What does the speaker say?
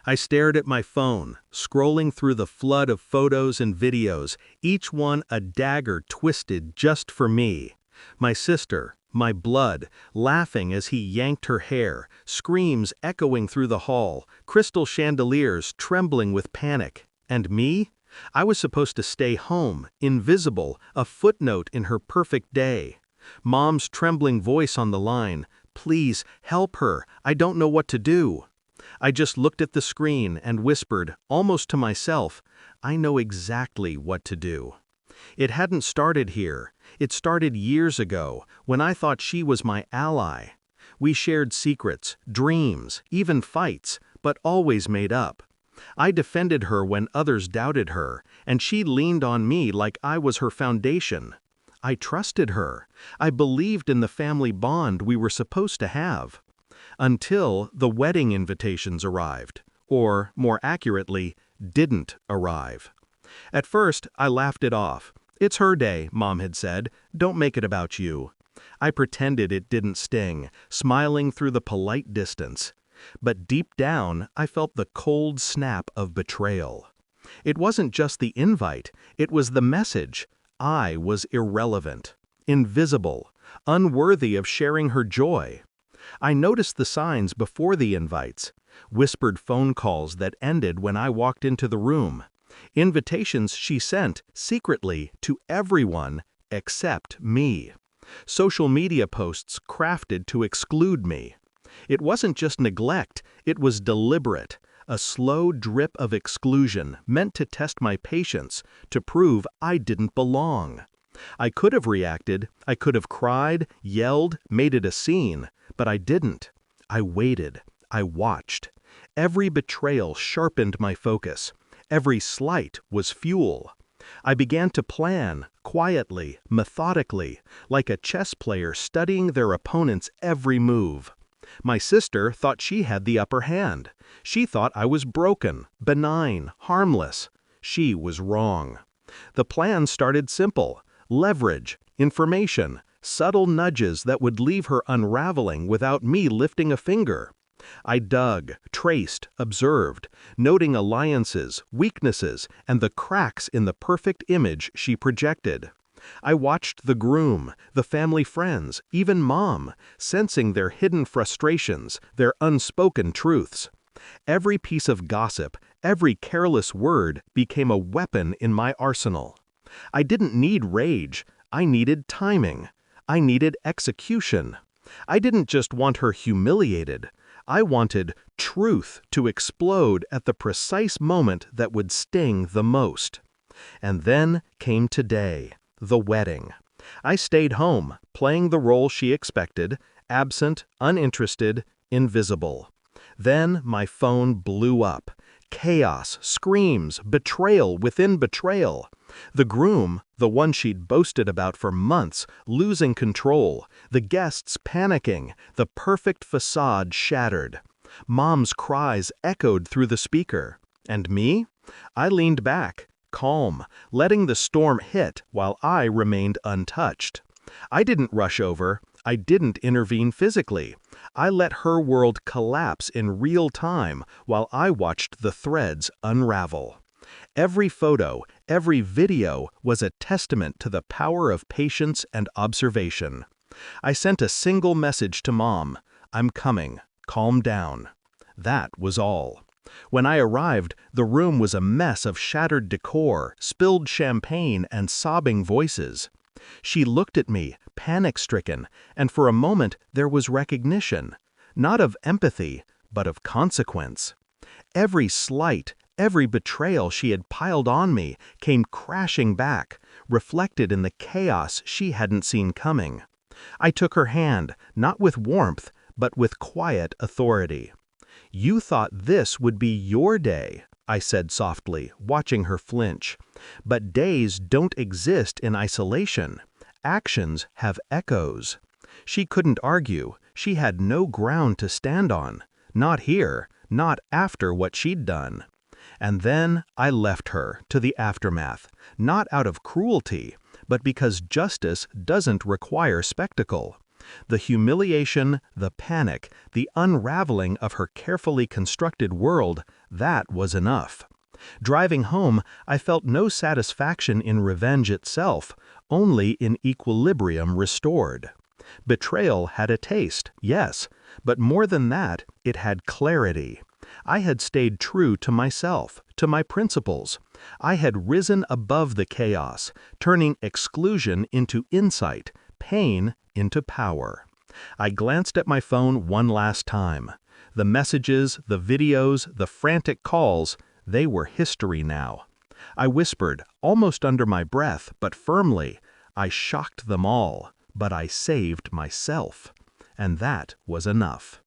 I stared at my phone, scrolling through the flood of photos and videos, each one a dagger twisted just for me. My sister, my blood, laughing as he yanked her hair, screams echoing through the hall, crystal chandeliers trembling with panic. And me? I was supposed to stay home, invisible, a footnote in her perfect day. Mom's trembling voice on the line, "Please, help her, I don't know what to do." I just looked at the screen and whispered, almost to myself, "I know exactly what to do." It hadn't started here. It started years ago, when I thought she was my ally. We shared secrets, dreams, even fights, but always made up. I defended her when others doubted her, and she leaned on me like I was her foundation. I trusted her. I believed in the family bond we were supposed to have. Until the wedding invitations arrived, or, more accurately, didn't arrive. At first, I laughed it off. "It's her day," Mom had said. "Don't make it about you." I pretended it didn't sting, smiling through the polite distance. But deep down, I felt the cold snap of betrayal. It wasn't just the invite, it was the message. I was irrelevant, invisible, unworthy of sharing her joy. I noticed the signs before the invites, whispered phone calls that ended when I walked into the room, invitations she sent secretly to everyone except me, social media posts crafted to exclude me. It wasn't just neglect, it was deliberate, a slow drip of exclusion meant to test my patience, to prove I didn't belong. I could have reacted, I could have cried, yelled, made it a scene, but I didn't. I waited. I watched. Every betrayal sharpened my focus. Every slight was fuel. I began to plan, quietly, methodically, like a chess player studying their opponent's every move. My sister thought she had the upper hand. She thought I was broken, benign, harmless. She was wrong. The plan started simple: leverage, information, subtle nudges that would leave her unraveling without me lifting a finger. I dug, traced, observed, noting alliances, weaknesses, and the cracks in the perfect image she projected. I watched the groom, the family friends, even Mom, sensing their hidden frustrations, their unspoken truths. Every piece of gossip, every careless word became a weapon in my arsenal. I didn't need rage, I needed timing. I needed execution. I didn't just want her humiliated. I wanted truth to explode at the precise moment that would sting the most. And then came today, the wedding. I stayed home, playing the role she expected, absent, uninterested, invisible. Then my phone blew up. Chaos, screams, betrayal within betrayal. The groom, the one she'd boasted about for months, losing control, the guests panicking, the perfect facade shattered. Mom's cries echoed through the speaker. And me? I leaned back, calm, letting the storm hit while I remained untouched. I didn't rush over. I didn't intervene physically. I let her world collapse in real time while I watched the threads unravel. Every photo, every video was a testament to the power of patience and observation. I sent a single message to Mom: "I'm coming, calm down." That was all. When I arrived, the room was a mess of shattered decor, spilled champagne, and sobbing voices. She looked at me, panic-stricken, and for a moment there was recognition, not of empathy, but of consequence. Every slight, every betrayal she had piled on me came crashing back, reflected in the chaos she hadn't seen coming. I took her hand, not with warmth, but with quiet authority. "You thought this would be your day," I said softly, watching her flinch. "But days don't exist in isolation. Actions have echoes." She couldn't argue. She had no ground to stand on. Not here, not after what she'd done. And then I left her to the aftermath, not out of cruelty, but because justice doesn't require spectacle. The humiliation, the panic, the unraveling of her carefully constructed world, that was enough. Driving home, I felt no satisfaction in revenge itself, only in equilibrium restored. Betrayal had a taste, yes, but more than that, it had clarity. I had stayed true to myself, to my principles. I had risen above the chaos, turning exclusion into insight, pain into power. I glanced at my phone one last time. The messages, the videos, the frantic calls, they were history now. I whispered, almost under my breath, but firmly, I shocked them all, but I saved myself. And that was enough.